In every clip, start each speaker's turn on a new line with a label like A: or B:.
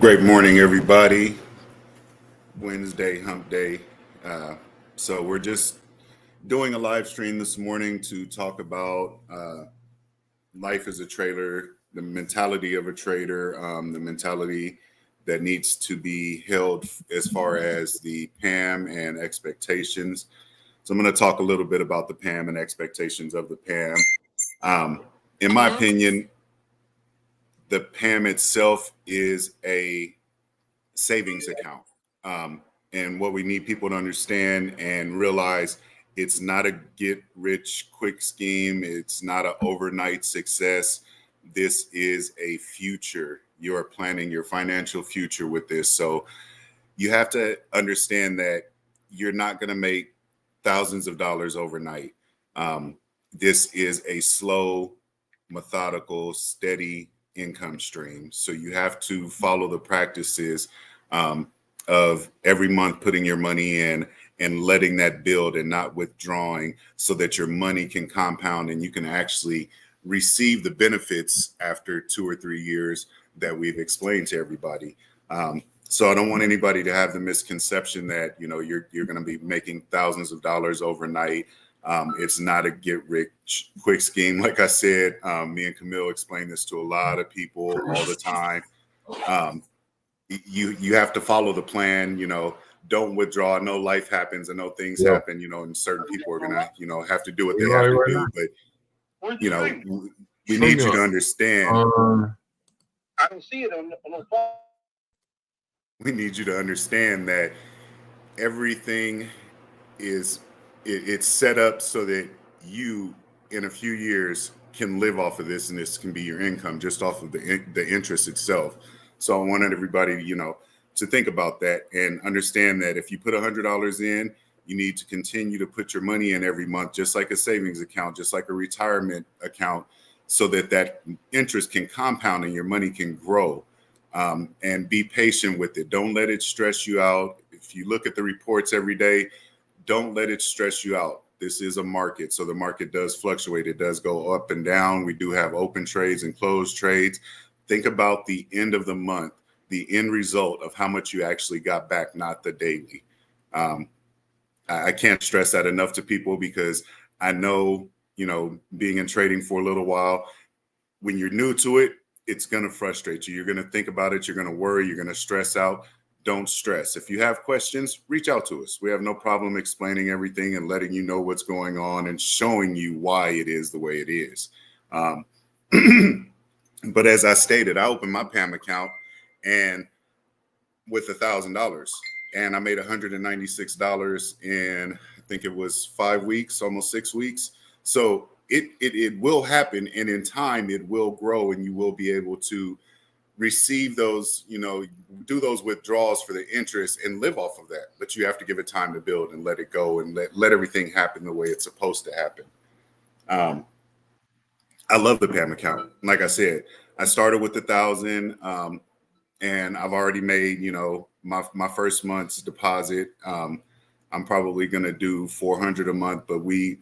A: Great morning, everybody. Wednesday, hump day. Uh, so we're just doing a live stream this morning to talk about life as a trader, the mentality of a trader, the mentality that needs to be held as far as the PAM and expectations. So I'm going to talk a little bit about the PAM and expectations of the PAM. In my opinion, the PAM itself is a savings account. And what we need people to understand and realize, it's not a get rich quick scheme. It's not an overnight success. This is a future. You are planning your financial future with this. So you have to understand that you're not going to make thousands of dollars overnight. This is a slow, methodical, steady income stream. So you have to follow the practices of every month putting your money in and letting that build and not withdrawing, so that your money can compound and you can actually receive the benefits after 2 or 3 years that we've explained to everybody. So I don't want anybody to have the misconception that, you're going to be making thousands of dollars overnight. It's not a get rich quick scheme. Like I said, me and Camille explain this to a lot of people all the time. You have to follow the plan, don't withdraw. I know life happens. I know things happen, and certain people are going to, have to do what they have to do. But, we need you to understand.
B: I don't see it on the phone.
A: We need you to understand that everything is it's set up so that you, in a few years, can live off of this, and this can be your income just off of the interest itself. So I wanted everybody, to think about that and understand that if you put $100 in, you need to continue to put your money in every month, just like a savings account, just like a retirement account, so that interest can compound and your money can grow. And be patient with it. Don't let it stress you out. If you look at the reports every day, don't let it stress you out. This is a market, so the market does fluctuate. It does go up and down. We do have open trades and closed trades. Think about the end of the month, the end result of how much you actually got back, not the daily. I can't stress that enough to people, because I know, being in trading for a little while, when you're new to it, it's going to frustrate you. You're going to think about it. You're going to worry. You're going to stress out. Don't stress. If you have questions, reach out to us. We have no problem explaining everything and letting you know what's going on and showing you why it is the way it is. But as I stated, I opened my PAM account and with $1,000, and I made $196 in, I think it was 5 weeks, almost 6 weeks. So it will happen, and in time it will grow, and you will be able to receive those, do those withdrawals for the interest and live off of that. But you have to give it time to build and let it go and let everything happen the way it's supposed to happen. I love the PAM account. Like I said, I started with 1,000, and I've already made, my first month's deposit. I'm probably going to do 400 a month, but we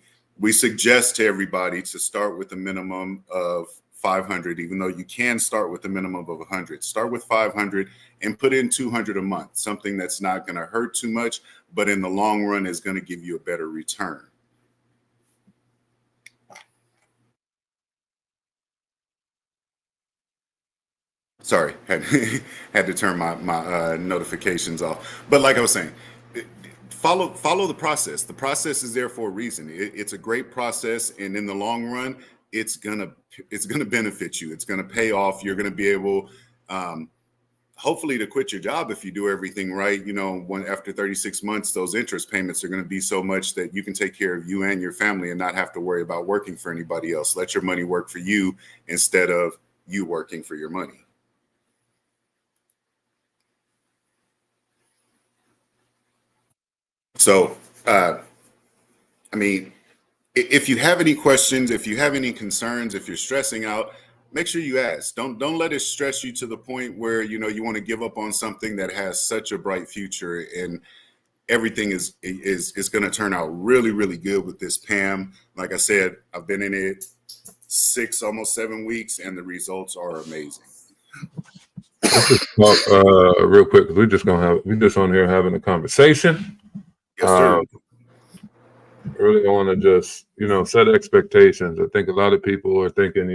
A: suggest to everybody to start with a minimum of 500, even though you can start with a minimum of 100. Start with 500 and put in 200 a month, something that's not going to hurt too much, but in the long run is going to give you a better return. Sorry, had to turn my notifications off. But like I was saying, follow the process. The process is there for a reason. It's a great process, and in the long run, it's gonna benefit you. It's gonna pay off. You're gonna be able, hopefully, to quit your job if you do everything right. After 36 months, those interest payments are gonna be so much that you can take care of you and your family and not have to worry about working for anybody else. Let your money work for you instead of you working for your money. So, if you have any questions, if you have any concerns, if you're stressing out, make sure you ask. Don't let it stress you to the point where, you want to give up on something that has such a bright future, and everything is going to turn out really, really good with this PAM. Like I said, I've been in it 6, almost 7 weeks, and the results are amazing.
C: Let's just talk real quick because we're just on here having a conversation.
A: Yes, sir.
C: Really, I want to just set expectations. I think a lot of people are thinking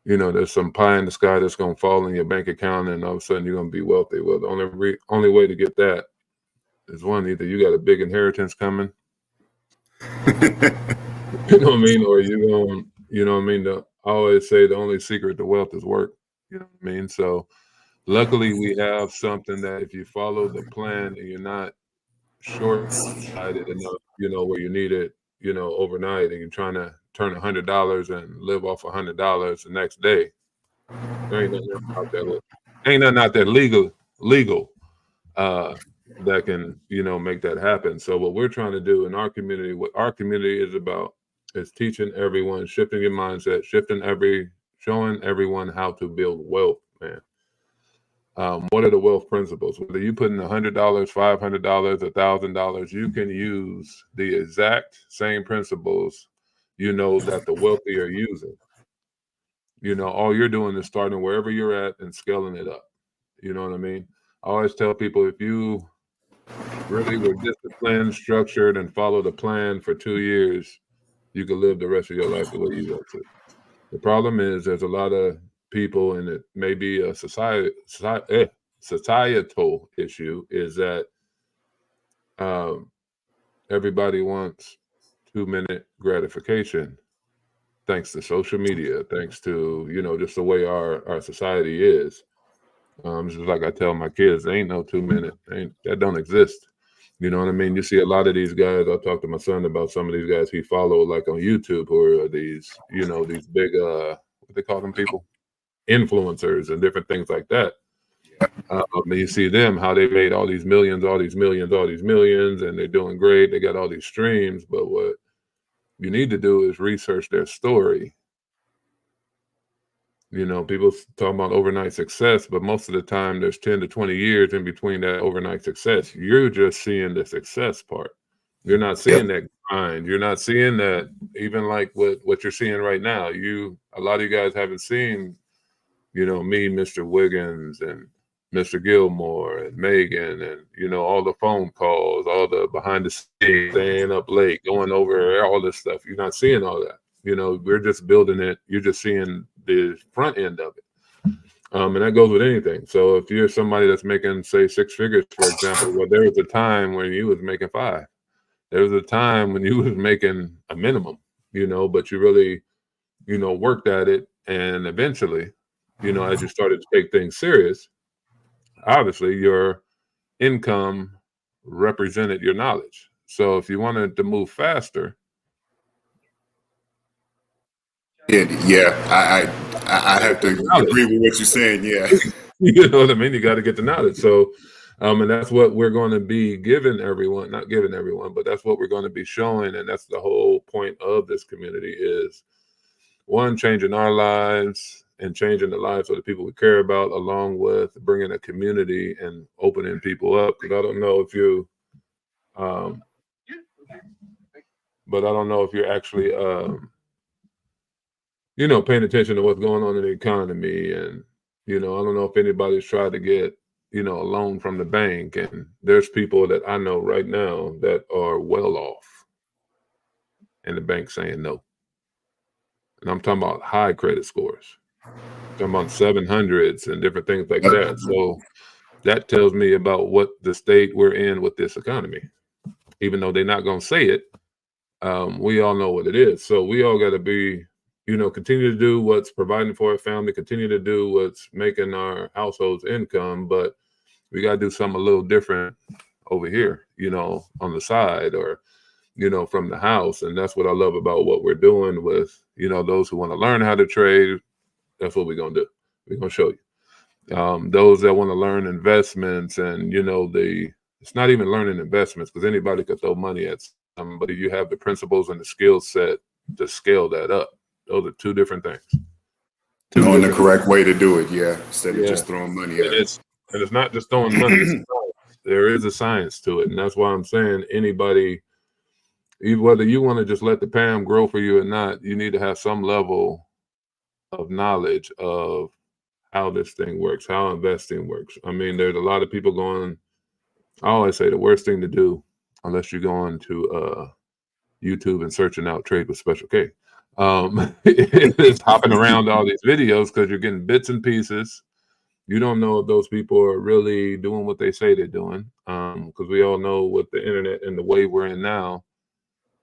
C: there's some pie in the sky that's going to fall in your bank account, and all of a sudden you're going to be wealthy. Well, the only way to get that is one: either you got a big inheritance coming, you know what I mean, or you going, you know what I mean. I always say the only secret to wealth is work. You know what I mean. So, luckily, we have something that if you follow the plan and you're not short-sighted enough, where you need it, overnight, and you're trying to turn $100 and live off $100 the next day. There ain't nothing out there. Ain't nothing out there legal that can make that happen. So what we're trying to do in our community, what our community is about, is teaching everyone, shifting your mindset, showing everyone how to build wealth, man. What are the wealth principles? Whether you put in $100, $500, $1,000, you can use the exact same principles, that the wealthy are using. All you're doing is starting wherever you're at and scaling it up. You know what I mean? I always tell people, if you really were disciplined, structured, and followed a plan for 2 years, you could live the rest of your life the way you want to. The problem is there's a lot of people, and it may be a societal issue, is that everybody wants 2-minute gratification, thanks to social media, thanks to just the way our society is. Just like I tell my kids, there ain't no 2-minute, that don't exist. You know what I mean? You see a lot of these guys. I'll talk to my son about some of these guys he follow, like on YouTube, who are these these big what they call them, people, influencers and different things like that. And you see them, how they made all these millions, and they're doing great. They got all these streams, but what you need to do is research their story. People talk about overnight success, but most of the time there's 10 to 20 years in between that overnight success. You're just seeing the success part. You're not seeing that grind. You're not seeing that, even like what you're seeing right now. A lot of you guys haven't seen, me, Mr. Wiggins, and Mr. Gilmore, and Megan, and, all the phone calls, all the behind the scenes, staying up late, going over all this stuff. You're not seeing all that. We're just building it. You're just seeing the front end of it. And that goes with anything. So if you're somebody that's making, say, 6 figures, for example, well, there was a time when you was making 5. There was a time when you was making a minimum, but you really, worked at it. And eventually, as you started to take things serious, obviously your income represented your knowledge. So if you wanted to move faster.
A: I have to agree with what you're saying. Yeah.
C: You know what I mean? You got to get the knowledge. So, and that's what we're going to be giving everyone, not giving everyone, but that's what we're going to be showing. And that's the whole point of this community is, one, changing our lives and changing the lives of the people we care about, along with bringing a community and opening people up. Because I don't know if you, but I don't know if you're actually, paying attention to what's going on in the economy. And, I don't know if anybody's tried to get, a loan from the bank. And there's people that I know right now that are well off, and the bank saying no. And I'm talking about high credit scores. I'm talking about 700s and different things like that. So that tells me about what the state we're in with this economy. Even though they're not going to say it, we all know what it is. So we all got to be, continue to do what's providing for our family, continue to do what's making our household's income, but we got to do something a little different over here, on the side, or, from the house. And that's what I love about what we're doing with, those who want to learn how to trade. That's what we're going to do. We're going to show you. Those that want to learn investments, and, it's not even learning investments, because anybody could throw money at somebody. You have the principles and the skill set to scale that up. Those are 2 different things.
A: Knowing the correct way to do it, instead of just throwing money at it.
C: And it's not just throwing money. There is a science to it. And that's why I'm saying anybody, whether you want to just let the PAM grow for you or not, you need to have some level of knowledge of how this thing works, how investing works. I mean, there's a lot of people going. I always say the worst thing to do, unless you're going to YouTube and searching out Trade with Special K, is hopping around all these videos because you're getting bits and pieces. You don't know if those people are really doing what they say they're doing. Because we all know with the internet and the way we're in now,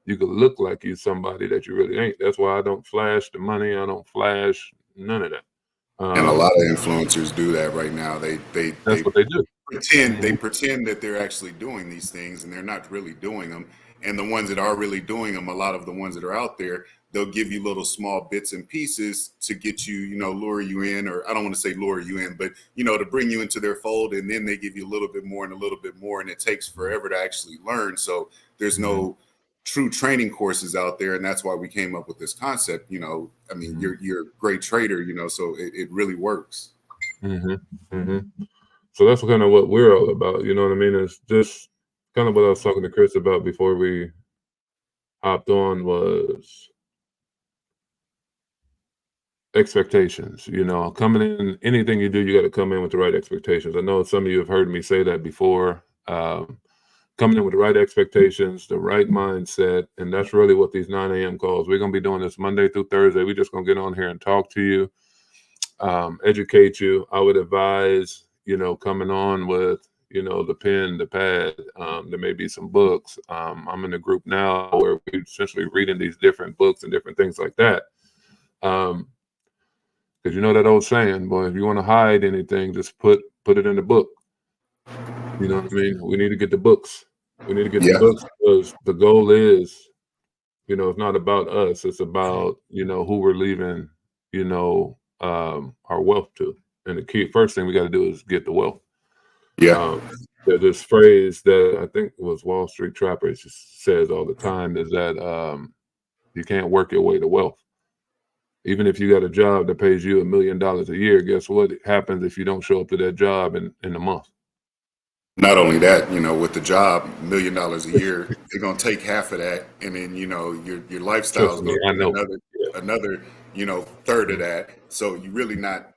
C: you could look like you somebody that you really ain't. That's why I don't flash the money. I don't flash none of that.
A: And a lot of influencers do that right now.
C: That's what they do.
A: Pretend that they're actually doing these things, and they're not really doing them. And the ones that are really doing them, a lot of the ones that are out there, they'll give you little small bits and pieces to get you, lure you in, or I don't want to say lure you in, but to bring you into their fold, and then they give you a little bit more and a little bit more, and it takes forever to actually learn. So there's no true training courses out there, and that's why we came up with this concept. I mean, you're a great trader, so it really works.
C: So that's kind of what we're all about. You know what I mean? It's just kind of what I was talking to Chris about before we hopped on was expectations. Coming in, anything you do, you got to come in with the right expectations. I know some of you have heard me say that before. Coming in with the right expectations, the right mindset, and that's really what these 9 a.m. calls. We're going to be doing this Monday through Thursday. We're just going to get on here and talk to you, educate you. I would advise, coming on with, the pen, the pad. There may be some books. I'm in a group now where we're essentially reading these different books and different things like that. Because that old saying, boy, if you want to hide anything, just put it in the book. You know what I mean? We need to get the books. We need to get the books, because the goal is, it's not about us. It's about, who we're leaving, our wealth to. And the first thing we got to do is get the wealth. There's this phrase that I think was Wall Street Trapper just says all the time, is that you can't work your way to wealth. Even if you got a job that pays you $1 million a year, guess what happens if you don't show up to that job in a month?
A: Not only that, with the job, $1 million a year, they're gonna take half of that, and then your lifestyle is going to be another third of that. So you're not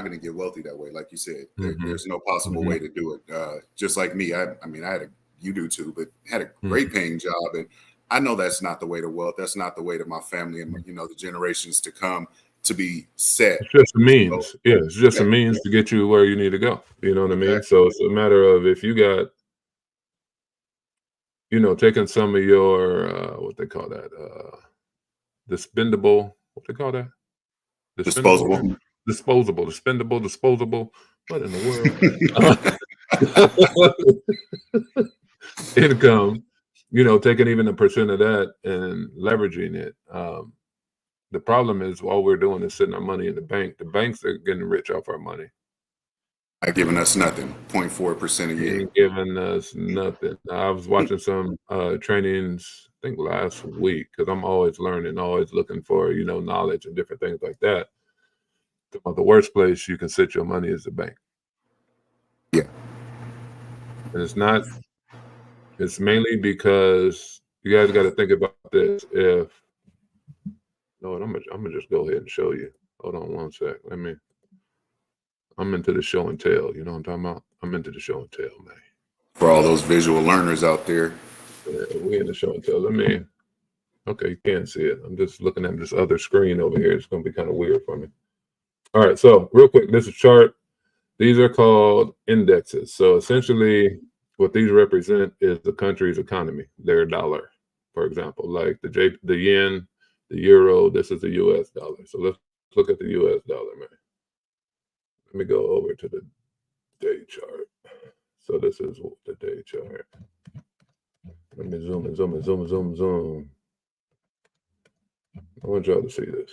A: going to get wealthy that way, like you said. There's no possible way to do it. Just like me, I mean, you do too, but had a great paying job, and I know that's not the way to wealth. That's not the way to my family and the generations to come to be set.
C: It's just a means. It's just a means to get you where you need to go. You know what I mean? So it's a matter of, if you got, taking some of your what they call that, disposable. What they call that? Disposable. What in the world? Income. Taking even 1% of that and leveraging it. The problem is, all we're doing is sitting our money in the bank. The banks are getting rich off our money.
A: Not giving us nothing, 0.4% a year.
C: Ain't giving us nothing. I was watching some trainings, I think last week, because I'm always learning, always looking for, knowledge and different things like that. The worst place you can sit your money is the bank.
A: Yeah.
C: And it's mainly because you guys got to think about this. I'm gonna just go ahead and show you. Hold on one sec. I'm into the show and tell. You know what I'm talking about? I'm into the show and tell, man.
A: For all those visual learners out there.
C: Yeah, we in the show and tell. Okay, you can't see it. I'm just looking at this other screen over here. It's gonna be kind of weird for me. All right, so real quick, this is a chart. These are called indexes. So essentially, what these represent is the country's economy, their dollar, for example, like the yen, the euro. This is the U.S. dollar. So let's look at the U.S. dollar, man. Let me go over to the day chart. So this is the day chart. Let me zoom in, zoom. I want y'all to see this.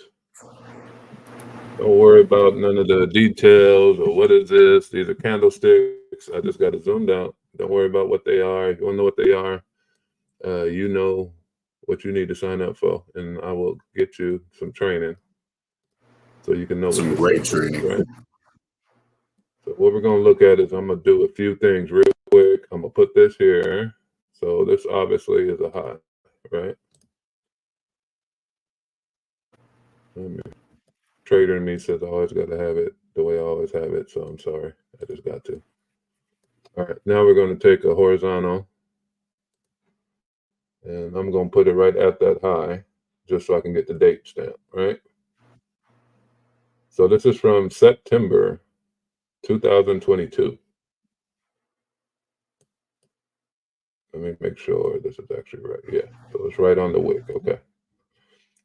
C: Don't worry about none of the details or what is this. These are candlesticks. I just got it zoomed out. Don't worry about what they are. If you want to know what they are, you know what you need to sign up for, and I will get you some training so you can know
A: some great training.
C: Right? So what we're going to look at is, I'm going to do a few things real quick. I'm going to put this here. So this obviously is a high, right? trader in me says I always got to have it the way I always have it. So I'm sorry. I just got to. All right. Now we're going to take a horizontal. And I'm going to put it right at that high just so I can get the date stamp, right? So this is from September 2022. Let me make sure this is actually right. Yeah, so it's right on the wick. Okay.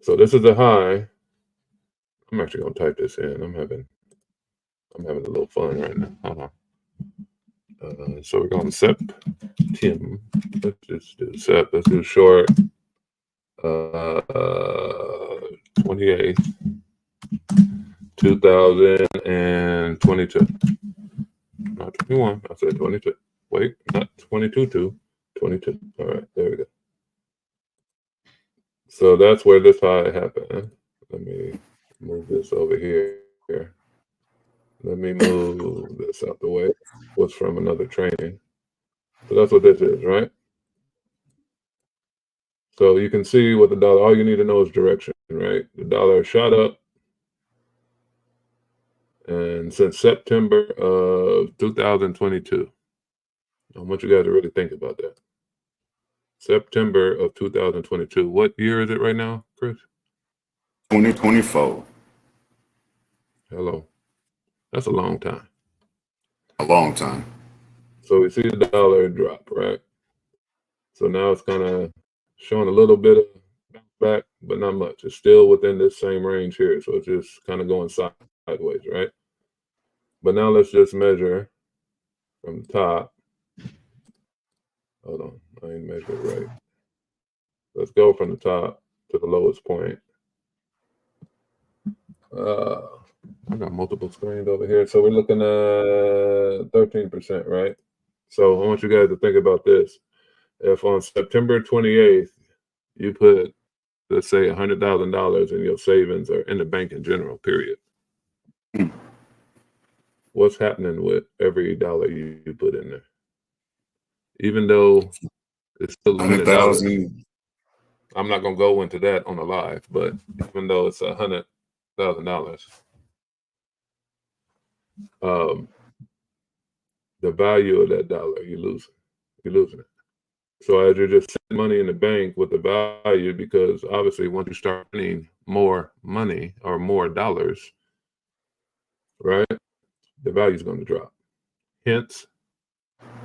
C: So this is the high. I'm actually going to type this in. I'm having a little fun right now. Hold on. So we're going September. Let's just do Sep. Let's do short. 28th, 2022. Not 21. I said 22. Wait, not 22. 22. All right, there we go. So that's where this high happened. Let me move this over here. Let me move this out the way. Was from another training. So that's what this is, right? So you can see what the dollar, all you need to know is direction, right? The dollar shot up. And since September of 2022, I want you guys to really think about that. September of 2022. What year is it right now, Chris?
A: 2024.
C: Hello. That's a long time.
A: A long time.
C: So we see the dollar drop, right? So now it's kind of showing a little bit of bounce back, but not much. It's still within this same range here. So it's just kind of going sideways, right? But now let's just measure from the top. Hold on, I ain't measured it right. Let's go from the top to the lowest point. I got multiple screens over here. So we're looking at 13%, right? So I want you guys to think about this. If on September 28th, you put, let's say, $100,000 in your savings or in the bank in general, period. What's happening with every dollar you put in there? Even though it's still $100,000. I'm not going to go into that on the live, but even though it's $100,000, the value of that dollar, you're losing it. So as you're just sending money in the bank with the value, because obviously once you start earning more money or more dollars, right, the value is going to drop. Hence,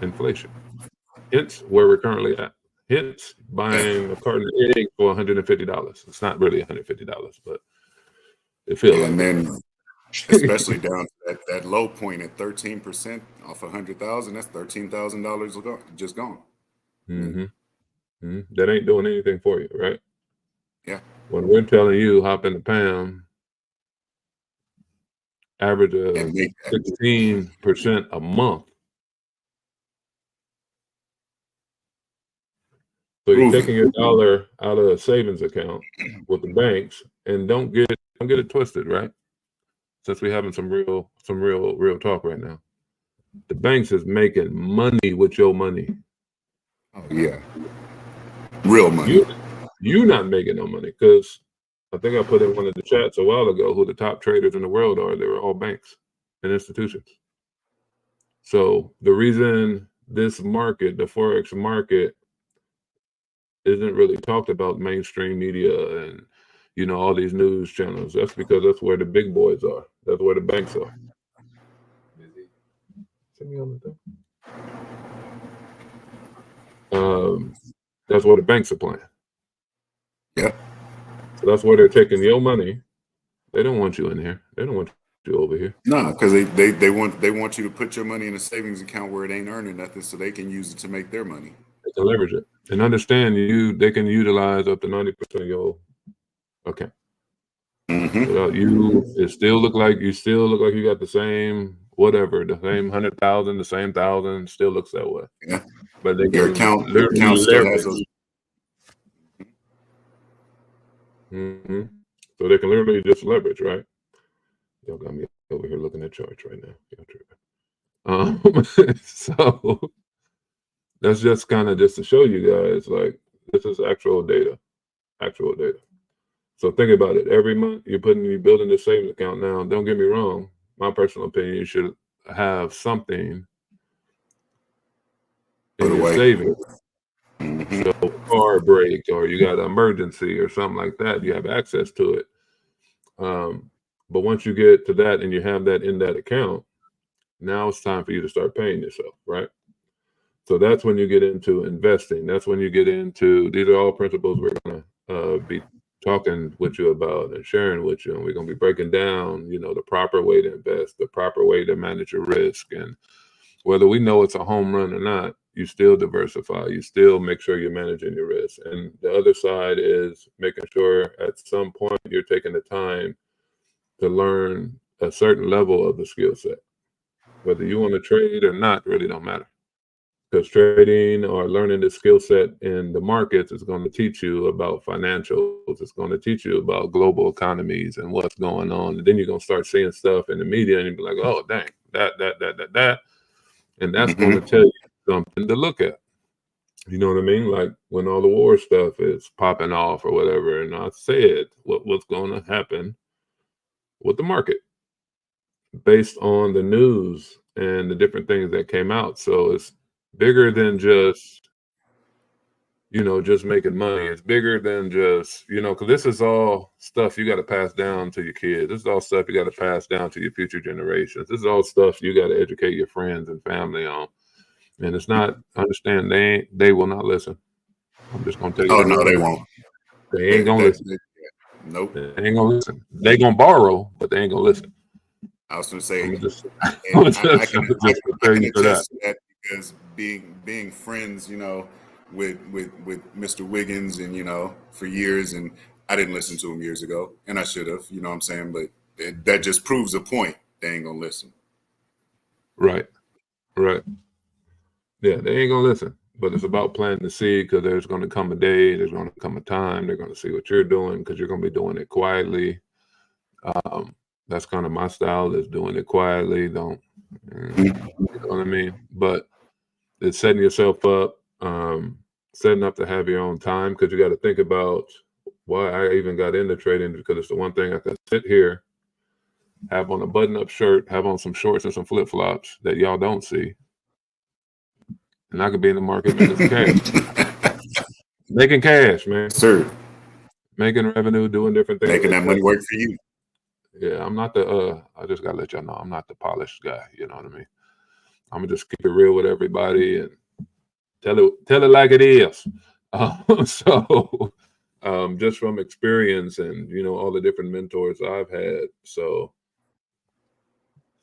C: inflation. Hence, where we're currently at. Hence, buying a carton of eggs for $150. It's not really $150, but it feels like
A: and then especially down to that low point at 13% off 100,000, that's $13,000 just gone.
C: Mm-hmm. Mm-hmm. That ain't doing anything for you, right?
A: Yeah.
C: When we're telling you hop in the PAM, average of 16% a month. So you're taking your dollar out of a savings account with the banks, and don't get it twisted, right? Since we're having some real talk right now. The banks is making money with your money.
A: Oh yeah. Real money.
C: You not making no money, because I think I put in one of the chats a while ago who the top traders in the world are. They were all banks and institutions. So the reason this market, the Forex market, isn't really talked about mainstream media and all these news channels, that's because that's where the big boys are. That's where the banks are. That's where the banks are playing.
A: Yeah.
C: So that's where they're taking your money. They don't want you in here. They don't want you over here.
A: No, because they want you to put your money in a savings account where it ain't earning nothing, so they can use it to make their money.
C: They can leverage it and understand they can utilize up to 90% of your account.
A: Mm-hmm.
C: So it still look like you got the same whatever, the same 100,000, the same 1,000, still looks that way.
A: Yeah.
C: But
A: Your account still has those.
C: Mm-hmm. So they can literally just leverage, right? Y'all got me over here looking at charts right now. So that's just kind of just to show you guys, like, this is actual data. So think about it. Every month you're building this savings account. Now, don't get me wrong. My personal opinion, you should have something in
A: Put
C: your
A: away.
C: savings.
A: Mhm.
C: So car break or you got an emergency or something like that, you have access to it. But once you get to that and you have that in that account, now it's time for you to start paying yourself, right? So that's when you get into investing. That's when you get into, these are all principles we're going to be talking with you about and sharing with you. And we're going to be breaking down, the proper way to invest, the proper way to manage your risk. And whether we know it's a home run or not, you still diversify. You still make sure you're managing your risk. And the other side is making sure at some point you're taking the time to learn a certain level of the skill set. Whether you want to trade or not really don't matter. Because trading or learning the skill set in the markets is going to teach you about financials. It's going to teach you about global economies and what's going on. And then you're going to start seeing stuff in the media and you'll be like, oh, dang, that. And that's going to tell you something to look at. You know what I mean? Like when all the war stuff is popping off or whatever. And I said what's going to happen with the market based on the news and the different things that came out. So it's bigger than just, just making money. It's bigger than just, because this is all stuff you got to pass down to your kids. This is all stuff you got to pass down to your future generations. This is all stuff you got to educate your friends and family on. And it's not, understand, they will not listen. I'm just going to tell you
A: Oh
C: that
A: no,
C: right
A: they
C: now.
A: won't.
C: They ain't going to listen.
A: Nope.
C: They ain't going to listen. They going to borrow, but they ain't going to listen.
A: I was going to say,
C: I'm just
A: I can attest to that because being friends, with Mr. Wiggins and for years, and I didn't listen to him years ago, and I should have. You know what I'm saying? But that just proves a point. They ain't gonna listen.
C: Right. Yeah, they ain't gonna listen. But it's about planting the seed because there's going to come a day, there's going to come a time, they're going to see what you're doing because you're going to be doing it quietly. That's kind of my style, is doing it quietly. You know what I mean? But it's setting yourself up, setting up to have your own time, because you got to think about why I even got into trading, because it's the one thing I could sit here, have on a button-up shirt, have on some shorts and some flip-flops that y'all don't see, and I could be in the market making some cash. Making cash, man.
A: Sir.
C: Making revenue, doing different things.
A: Making that money work for you.
C: Yeah, I'm not I just gotta let y'all know, I'm not the polished guy, you know what I mean? I'm gonna just keep it real with everybody and tell it like it is. So just from experience and all the different mentors I've had. So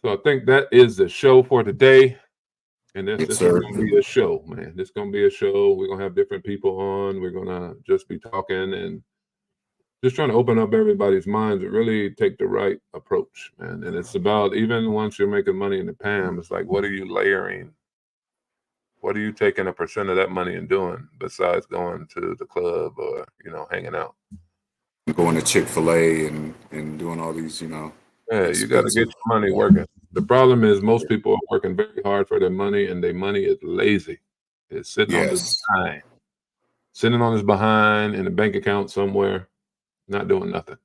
C: I think that is the show for today. And this is gonna be a show, man. This is gonna be a show. We're gonna have different people on. We're gonna just be talking and just trying to open up everybody's minds and really take the right approach, man. And it's about, even once you're making money in the PAM, it's like, what are you layering? What are you taking a percent of that money and doing besides going to the club or, hanging out?
A: Going to Chick-fil-A and doing all these,
C: Yeah, you got to get your money working. The problem is most people are working very hard for their money, and their money is lazy. It's sitting on this behind. Sitting on his behind in a bank account somewhere, not doing nothing.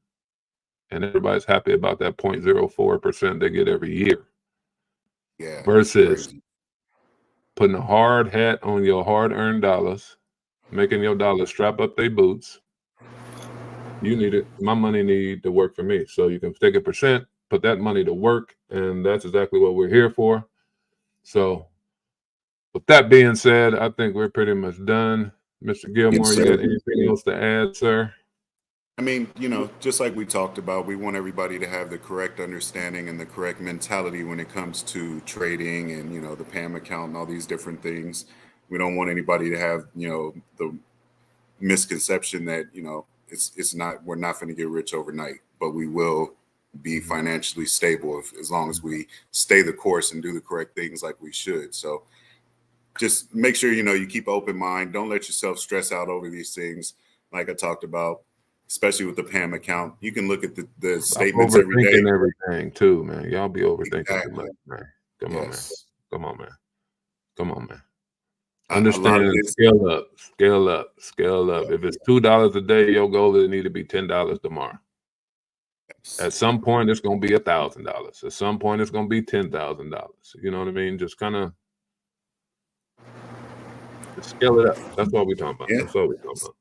C: And everybody's happy about that 0.04% they get every year.
A: Yeah.
C: Versus putting a hard hat on your hard-earned dollars, making your dollars strap up their boots. You need it. My money need to work for me. So you can take a percent, put that money to work, and that's exactly what we're here for. So with that being said, I think we're pretty much done. Mr. Gilmore, you got anything else to add, sir?
A: I mean, just like we talked about, we want everybody to have the correct understanding and the correct mentality when it comes to trading and, the PAM account and all these different things. We don't want anybody to have, the misconception that, we're not going to get rich overnight, but we will be financially stable as long as we stay the course and do the correct things like we should. So just make sure, you keep an open mind. Don't let yourself stress out over these things. Like I talked about, especially with the PAM account, you can look at the statements every day.
C: Everything too, man. Y'all be overthinking too much, man. Come on, man.
A: A lot of
C: Understand,
A: this,
C: scale up, scale up, scale up. If it's $2 a day, your goal is it need to be $10 tomorrow. At some point, it's going to be $1,000. At some point, it's going to be $10,000. You know what I mean? Just kind of scale it up. That's what we're talking about.
A: yeah,
C: That's what we're talking about.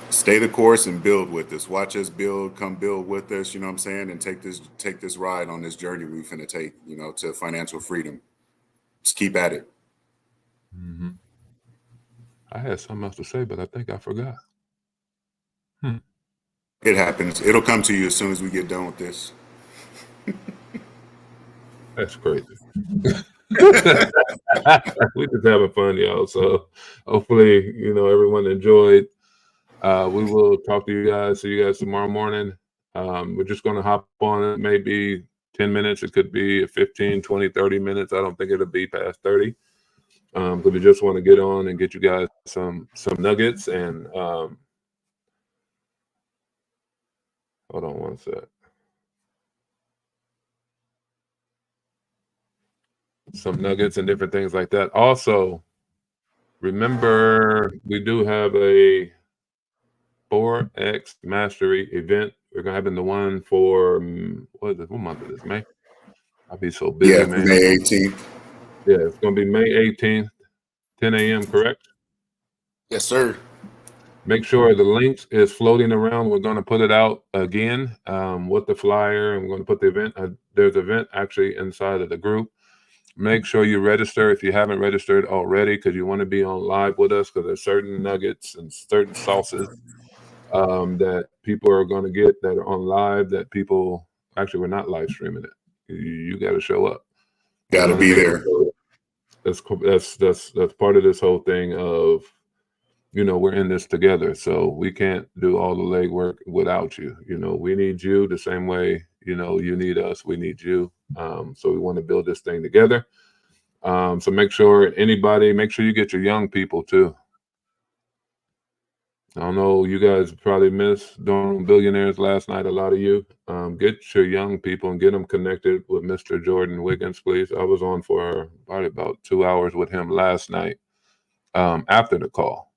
A: stay the course and build with us. Watch us build, come build with us. You know what I'm saying? And take this ride on this journey we finna take. You know, to financial freedom. Just keep at it.
C: Mm-hmm. I had something else to say, but I think I forgot.
A: It happens. It'll come to you as soon as we get done with this.
C: That's crazy. We just having fun, y'all. So hopefully, you know, everyone enjoyed. We will talk to you guys. See you guys tomorrow morning. We're just going to hop on it, maybe 10 minutes. It could be 15, 20, 30 minutes. I don't think it'll be past 30. But we just want to get on and get you guys some nuggets. And hold on one sec. Some nuggets and different things like that. Also, remember, we do have a Forex Mastery event. We're gonna have the one for what is it? What month is this? May? I'll be so busy,
A: Yeah,
C: man.
A: May 18th.
C: Yeah, it's gonna be May 18th, 10 a.m. Correct?
A: Yes, sir.
C: Make sure the links is floating around. We're gonna put it out again with the flyer. I'm gonna put the event. There's an event actually inside of the group. Make sure you register if you haven't registered already, because you want to be on live with us, because there's certain nuggets and certain sauces that people are going to get that are on live that people actually we're not live streaming it. You got to show up.
A: Got to be there.
C: That's part of this whole thing of, you know, we're in this together, so we can't do all the legwork without you. You know, we need you the same way, you know, you need us, we need you. So we want to build this thing together. So make sure you get your young people too. I don't know, you guys probably missed Dorm Billionaires last night, a lot of you. Get your young people and get them connected with Mr. Jordan Wiggins, please. I was on for probably about 2 hours with him last night after the call,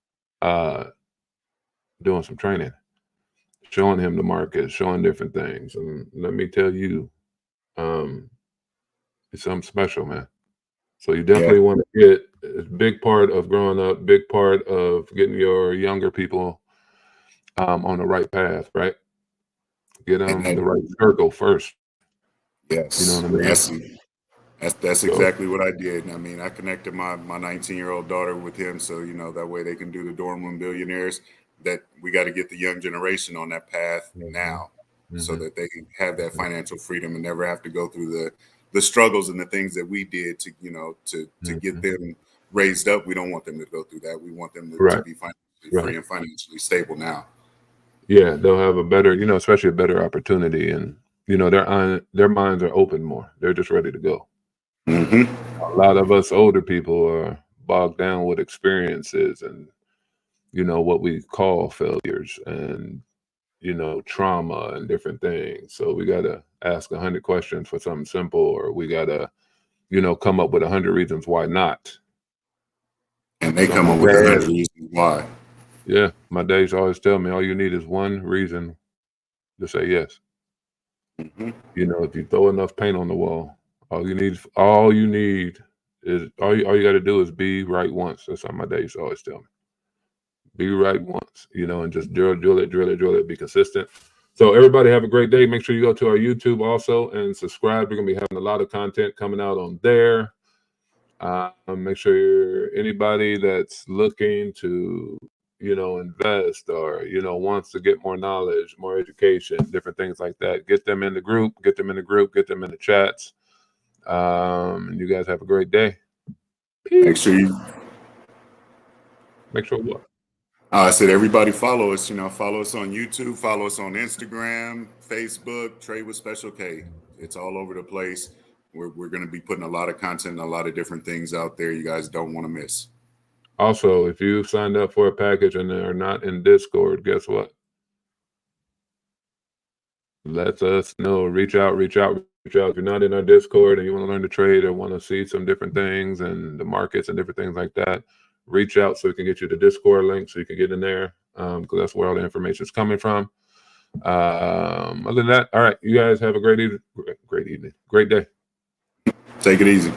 C: doing some training, showing him the market, showing different things. And let me tell you, it's something special, man. So you definitely want to get a big part of growing up, big part of getting your younger people on the right path, right? Get them the right circle first.
A: Yes.
C: You know what I mean?
A: That's exactly what I did. I mean, I connected my 19-year-old daughter with him, so you know that way they can do the Dorm Room Billionaires. That we got to get the young generation on that path now, so that they can have that financial freedom and never have to go through the struggles and the things that we did to, you know, to get them raised up. We don't want them to go through that. We want them to be financially free and financially stable now. Yeah,
C: they'll have a better, you know, especially a better opportunity, and you know their minds are open more. They're just ready to go. A lot of us older people are bogged down with experiences and, you know, what we call failures and, you know, trauma and different things. So we got to ask 100 questions for something simple, or we got to, you know, come up with 100 reasons why not.
A: And they come up with 100 reasons why.
C: Yeah, my days always tell me all you need is one reason to say yes. You know, if you throw enough paint on the wall, all you need is all you got to do is be right once. That's how my days always tell me. Be right once, you know, and just drill it, be consistent. So everybody have a great day. Make sure you go to our YouTube also and subscribe. We're going to be having a lot of content coming out on there. Make sure anybody that's looking to, you know, invest or, you know, wants to get more knowledge, more education, different things like that, get them in the group, get them in the chats. You guys have a great day. Peace. Make sure what?
A: I said, everybody follow us, you know, follow us on YouTube, follow us on Instagram, Facebook, Trade with Special K. It's all over the place. We're going to be putting a lot of content and a lot of different things out there you guys don't want to miss.
C: Also, if you signed up for a package and are not in Discord, guess what? Let us know. Reach out. If you're not in our Discord and you want to learn to trade or want to see some different things and the markets and different things like that, reach out so we can get you the Discord link so you can get in there, because that's where all the information is coming from. Other than that, all right, you guys have a great evening, great day.
A: Take it easy.